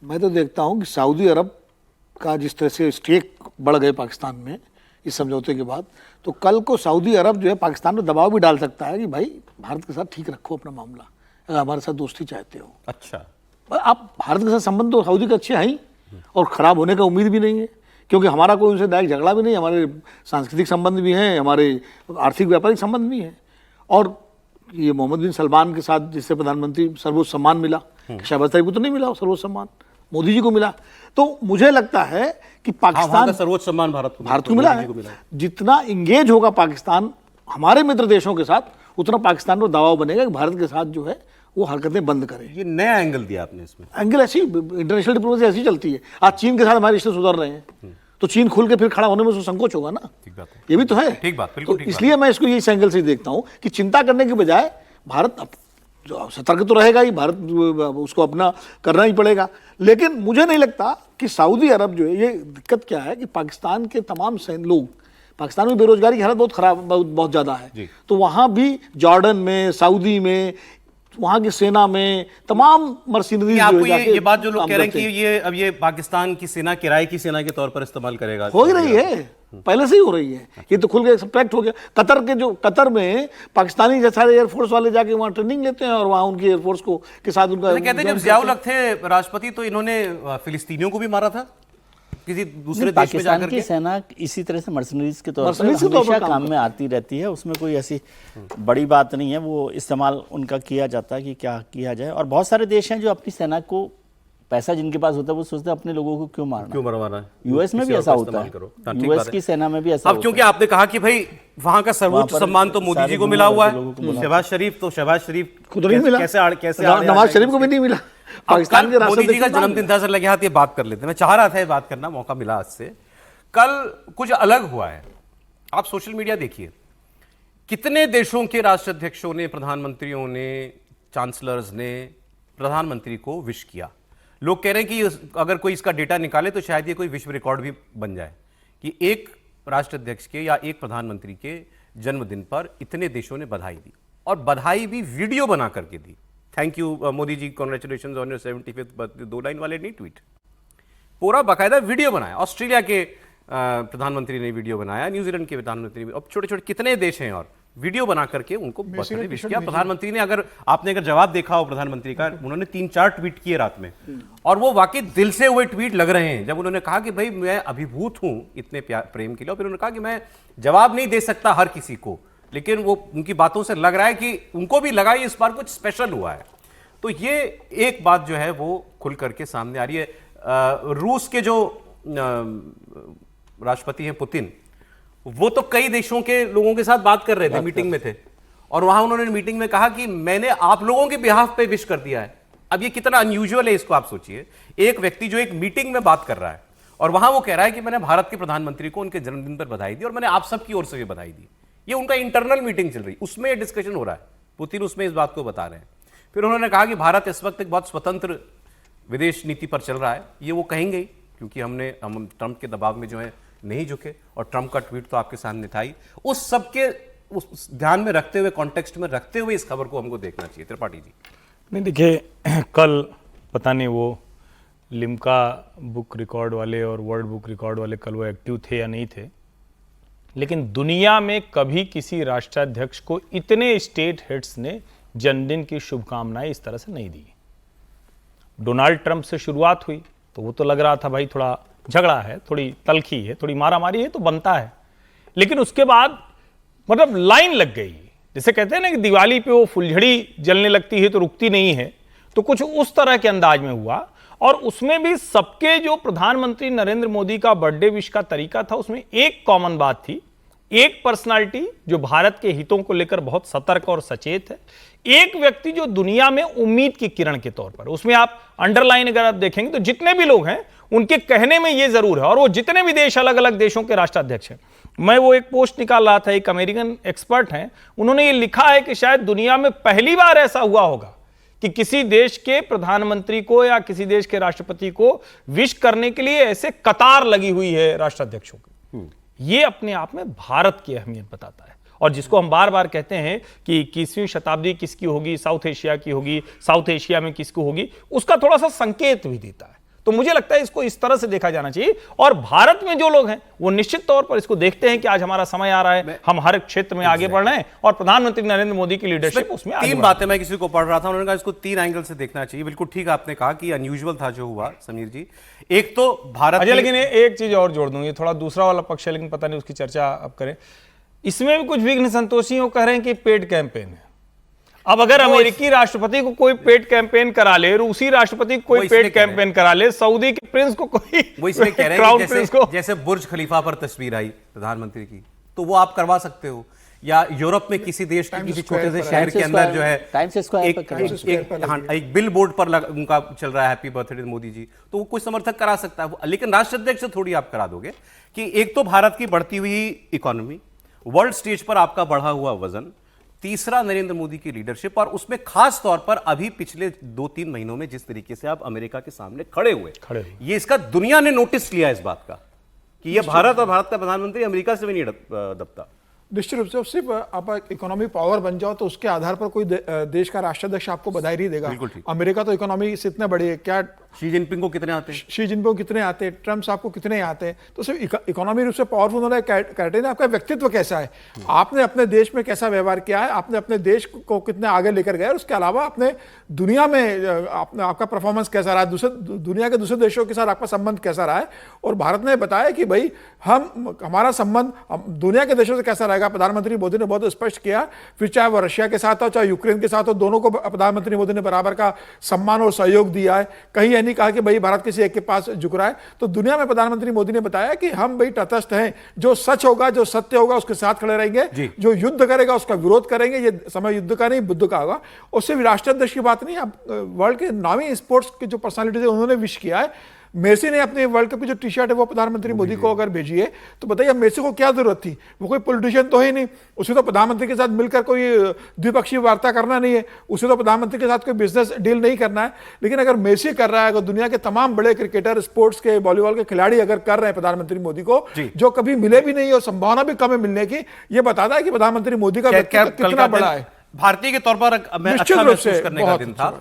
मैं तो देखता हूँ कि सऊदी अरब का जिस तरह से स्टेक बढ़ गए पाकिस्तान में इस समझौते के बाद, तो कल को सऊदी अरब जो है पाकिस्तान पर दबाव भी डाल सकता है कि भाई भारत के साथ ठीक रखो अपना मामला, अगर हमारे साथ दोस्ती चाहते हो। अच्छा, आप भारत के साथ संबंध तो सऊदी के अच्छे हैं ही, और ख़राब होने का उम्मीद भी नहीं है, क्योंकि हमारा कोई उनसे डायरेक्ट झगड़ा भी नहीं, हमारे सांस्कृतिक संबंध भी हैं, हमारे आर्थिक व्यापारिक संबंध भी हैं। और ये मोहम्मद बिन सलमान के साथ जिससे प्रधानमंत्री सर्वोच्च सम्मान मिला, शहबाज शरीफ को तो नहीं मिला सर्वोच्च सम्मान, मोदी जी को मिला। तो मुझे लगता है कि पाकिस्तान सर्वोच्च सम्मान भारत को मिला है। जितना इंगेज होगा पाकिस्तान हमारे मित्र देशों के साथ, उतना पाकिस्तान पर दबाव बनेगा कि भारत के साथ जो है वो हरकतें बंद करें। ये नया एंगल दिया आपने इसमें। एंगल ऐसी इंटरनेशनल डिप्लोमेसी ऐसी चलती है। आज चीन के साथ हमारे रिश्ते सुधर रहे हैं, तो चीन खुल के फिर खड़ा होने में उसको संकोच होगा ना। ठीक बात है, ये भी तो है। ठीक बात, बिल्कुल ठीक। इसलिए मैं इसको इस एंगल से देखता हूँ कि चिंता करने के बजाय भारत जो सतर्क तो रहेगा ही, भारत उसको अपना करना ही पड़ेगा। लेकिन मुझे नहीं लगता कि सऊदी अरब जो है, ये दिक्कत क्या है कि पाकिस्तान के तमाम लोग, पाकिस्तान में बेरोजगारी की हालत बहुत खराब, बहुत ज़्यादा है, तो वहाँ भी जॉर्डन में, सऊदी में, वहाँ की सेना में तमाम मर्सिनरीज आपको ये बात जो लोग कह रहे हैं कि अब ये पाकिस्तान की सेना किराए की सेना के तौर पर इस्तेमाल करेगा, हो ही रही है, पहले से ही हो रही है। ये तो खुल के एक्सपेक्ट हो गया। कतर में पाकिस्तानी जैसा एयरफोर्स वाले जाके वहाँ ट्रेनिंग लेते हैं और वहाँ उनकी एयरफोर्स को के साथ उनका कहते हैं जब जियाउल हक थे राष्ट्रपति तो इन्होंने फिलिस्तीनियों को भी मारा था किसी दूसरे देश में जाकर के। सेना इसी तरह से मर्सनरीज के तौर पर हमेशा काम में आती रहती है, उसमें कोई ऐसी बड़ी बात नहीं है। वो इस्तेमाल उनका किया जाता है कि क्या किया जाए। और बहुत सारे देश हैं जो अपनी सेना को, पैसा जिनके पास होता है वो सोचते हैं अपने लोगों को क्यों मरवाना है। यूएस में भी ऐसा होता है, यूएस की सेना में भी ऐसा। अब क्योंकि आपने कहा कि भाई वहां का सर्वोच्च सम्मान तो मोदी जी को मिला हुआ है, शहबाज शरीफ खुद नहीं मिला, कैसे नवाज शरीफ को भी नहीं मिला। पाकिस्तान के मोदी जी का जन्मदिन था, सर लगे हाथ ये बात कर लेते हैं। मैं चाह रहा था ये बात करना, मौका मिला आज से। कल कुछ अलग हुआ है। आप सोशल मीडिया देखिए, कितने देशों के राष्ट्राध्यक्षों ने, प्रधानमंत्रियों ने, चांसलर्स ने प्रधानमंत्री को विश किया। लोग कह रहे हैं कि अगर कोई इसका डेटा निकाले तो शायद ये कोई विश्व रिकॉर्ड भी बन जाए कि एक राष्ट्राध्यक्ष के या एक प्रधानमंत्री के जन्मदिन पर इतने देशों ने बधाई दी, और बधाई भी वीडियो बना करके दी। Thank you Modi ji, congratulation on your 75th birthday, 2 line वाले नहीं ट्वीट, पूरा बाकायदा वीडियो बनाया। ऑस्ट्रेलिया के प्रधानमंत्री ने वीडियो बनाया, न्यूजीलैंड के प्रधानमंत्री ने, अब छोटे छोटे कितने देश हैं, और वीडियो बना करके उनको बर्थडे विश किया। प्रधानमंत्री ने, अगर आपने जवाब देखा हो प्रधानमंत्री का, उन्होंने 3-4 ट्वीट किए रात में, और वो वाकई दिल से हुए ट्वीट लग रहे हैं। जब उन्होंने कहा कि भाई मैं अभिभूत हूं इतने प्रेम के लिए, और फिर उन्होंने कहा कि मैं जवाब नहीं दे सकता हर किसी को, लेकिन वो उनकी बातों से लग रहा है कि उनको भी लगा इस बार कुछ स्पेशल हुआ है। तो ये एक बात जो है वो खुल करके सामने आ रही है। रूस के जो राष्ट्रपति हैं पुतिन, वो तो कई देशों के लोगों के साथ बात कर रहे थे, मीटिंग में थे, और वहां उन्होंने मीटिंग में कहा कि मैंने आप लोगों के बिहाफ पे विश कर दिया है। अब ये कितना अनयूजुअल है, इसको आप सोचिए। एक व्यक्ति जो एक मीटिंग में बात कर रहा है और वहां वो कह रहा है कि मैंने भारत के प्रधानमंत्री को उनके जन्मदिन पर बधाई दी, और मैंने आप सबकी ओर से भी बधाई दी। ये उनका इंटरनल मीटिंग चल रही, उसमें ये डिस्कशन हो रहा है, पुतिन उसमें इस बात को बता रहे हैं। फिर उन्होंने कहा कि भारत इस वक्त एक बहुत स्वतंत्र विदेश नीति पर चल रहा है। ये वो कहेंगे क्योंकि हम ट्रंप के दबाव में जो है नहीं झुके, और ट्रंप का ट्वीट तो आपके सामने था ही। उस सबके उस ध्यान में रखते हुए, कॉन्टेक्स्ट में रखते हुए इस खबर को हमको देखना चाहिए। त्रिपाठी जी, नहीं देखिए, कल पता नहीं वो लिम्का बुक रिकॉर्ड वाले और वर्ल्ड बुक रिकॉर्ड वाले कल वो एक्टिव थे या नहीं थे, लेकिन दुनिया में कभी किसी राष्ट्राध्यक्ष को इतने स्टेट हेड्स ने जन्मदिन की शुभकामनाएं इस तरह से नहीं दी। डोनाल्ड ट्रंप से शुरुआत हुई तो वो तो लग रहा था भाई थोड़ा झगड़ा है, थोड़ी तलखी है, थोड़ी मारामारी है तो बनता है, लेकिन उसके बाद मतलब लाइन लग गई। जैसे कहते हैं ना कि दिवाली पे वो फुलझड़ी जलने लगती है तो रुकती नहीं है, तो कुछ उस तरह के अंदाज में हुआ। और उसमें भी सबके जो प्रधानमंत्री नरेंद्र मोदी का बर्थडे विश का तरीका था, उसमें एक कॉमन बात थी, एक पर्सनालिटी जो भारत के हितों को लेकर बहुत सतर्क और सचेत है, एक व्यक्ति जो दुनिया में उम्मीद की किरण के तौर पर, उसमें आप अंडरलाइन अगर आप देखेंगे तो जितने भी लोग हैं उनके कहने में ये जरूर है, और वो जितने भी देश, अलग अलग देशों के राष्ट्राध्यक्ष हैं। मैं वो एक पोस्ट निकाल रहा था, एक अमेरिकन एक्सपर्ट हैं, उन्होंने ये लिखा है कि शायद दुनिया में पहली बार ऐसा हुआ होगा कि किसी देश के प्रधानमंत्री को या किसी देश के राष्ट्रपति को विश करने के लिए ऐसे कतार लगी हुई है राष्ट्राध्यक्षों की। ये अपने आप में भारत की अहमियत बताता है, और जिसको हम बार बार कहते हैं कि 21वीं शताब्दी किसकी होगी, साउथ एशिया की होगी, साउथ एशिया में किसकी होगी, उसका थोड़ा सा संकेत भी देता है। तो मुझे लगता है इसको इस तरह से देखा जाना चाहिए। और भारत में जो लोग हैं वो निश्चित तौर पर इसको देखते हैं कि आज हमारा समय आ रहा है, हम हर क्षेत्र में आगे बढ़ रहे हैं और प्रधानमंत्री नरेंद्र मोदी की लीडरशिप उसमें आगे तीन बातें मैं किसी को पढ़ रहा था, उन्होंने कहा इसको तीन एंगल से देखना चाहिए। बिल्कुल ठीक आपने कहा कि अनयूजुअल था जो हुआ समीर जी। एक तो भारत अजय, लेकिन एक चीज और जोड़ दूं, ये थोड़ा दूसरा वाला पक्ष है लेकिन पता नहीं उसकी चर्चा अब करें। इसमें भी कुछ विघ्न संतोषी वो कह रहे हैं कि पेड कैंपेन है। अब अगर अमेरिकी राष्ट्रपति को कोई पेड कैंपेन करा ले, रूसी राष्ट्रपति को कोई पेड कैंपेन करा ले, सऊदी के प्रिंस को कोई, वो इसमें कह रहे हैं कि जैसे बुर्ज खलीफा पर तस्वीर आई प्रधानमंत्री की, तो वो आप करवा सकते हो, या यूरोप में किसी देश के किसी छोटे से शहर के अंदर जो है एक बिल बोर्ड पर उनका चल रहा है हैप्पी बर्थडे मोदी जी, तो वो कोई समर्थक करा सकता है, लेकिन राष्ट्राध्यक्ष से थोड़ी आप करा दोगे। कि एक तो भारत की बढ़ती हुई इकोनॉमी, वर्ल्ड स्टेज पर आपका बढ़ा हुआ वजन, तीसरा नरेंद्र मोदी की लीडरशिप, और उसमें खास तौर पर अभी पिछले 2-3 महीनों में जिस तरीके से आप अमेरिका के सामने खड़े हुए, ये इसका दुनिया ने नोटिस लिया इस बात का कि ये भारत और भारत का प्रधानमंत्री अमेरिका से भी नहीं दबता। निश्चित रूप से सिर्फ आप इकोनॉमी पावर बन जाओ तो उसके आधार पर कोई देश का राष्ट्राध्यक्ष आपको बधाई नहीं देगा। अमेरिका तो इकोनॉमी से इतने बड़ी है, क्या शी जिनपिंग को कितने आते हैं, शी जिनपिंग को कितने आते हैं, ट्रम्प साहब को कितने आते हैं। तो सिर्फ इकोनॉमी रूप से पावरफुल होना क्राइटेरिया, आपका व्यक्तित्व कैसा है, आपने अपने देश में कैसा व्यवहार किया है, आपने अपने देश को कितने आगे लेकर गए, और उसके अलावा अपने दुनिया में आपका परफॉर्मेंस कैसा रहा है, दुनिया के दूसरे देशों के साथ आपका संबंध कैसा रहा है। और भारत ने बताया कि भाई हमारा संबंध दुनिया के देशों से कैसा रहेगा। प्रधानमंत्री मोदी ने बहुत स्पष्ट किया, फिर चाहे वो रशिया के साथ हो चाहे यूक्रेन के साथ हो, दोनों को प्रधानमंत्री मोदी ने बराबर का सम्मान और सहयोग दिया है। कहीं यह नहीं कहा कि भाई भारत किसी एक के पास झुक रहा है। तो दुनिया में प्रधानमंत्री मोदी ने बताया कि हम भाई तटस्थ हैं, जो सच होगा जो सत्य होगा उसके साथ खड़े रहेंगे, जो युद्ध करेगा उसका विरोध करेंगे। ये समय युद्ध का नहीं बुद्ध का होगा। और सिर्फ राष्ट्राध्यक्ष की बात नहीं, अब वर्ल्ड के नामी स्पोर्ट्स के जो पर्सनालिटीज है उन्होंने विश किया है। मेसी ने अपने वर्ल्ड कप की जो टी शर्ट है वो प्रधानमंत्री मोदी को अगर भेजी है तो बताइए मेसी को क्या जरूरत थी, वो कोई पॉलिटिशियन तो है नहीं, उसे तो प्रधानमंत्री के साथ मिलकर कोई द्विपक्षीय वार्ता करना नहीं है, उसे तो प्रधानमंत्री के साथ कोई बिजनेस डील नहीं करना है। लेकिन अगर मेसी कर रहा है, अगर दुनिया के तमाम बड़े क्रिकेटर, स्पोर्ट्स के, वॉलीबॉल के खिलाड़ी अगर कर रहे हैं प्रधानमंत्री मोदी को, जो कभी मिले भी नहीं और संभावना भी कम है मिलने की, ये बताता है कि प्रधानमंत्री मोदी का व्यक्तित्व कितना बड़ा है। भारतीय के तौर पर अच्छा महसूस करने का दिन था।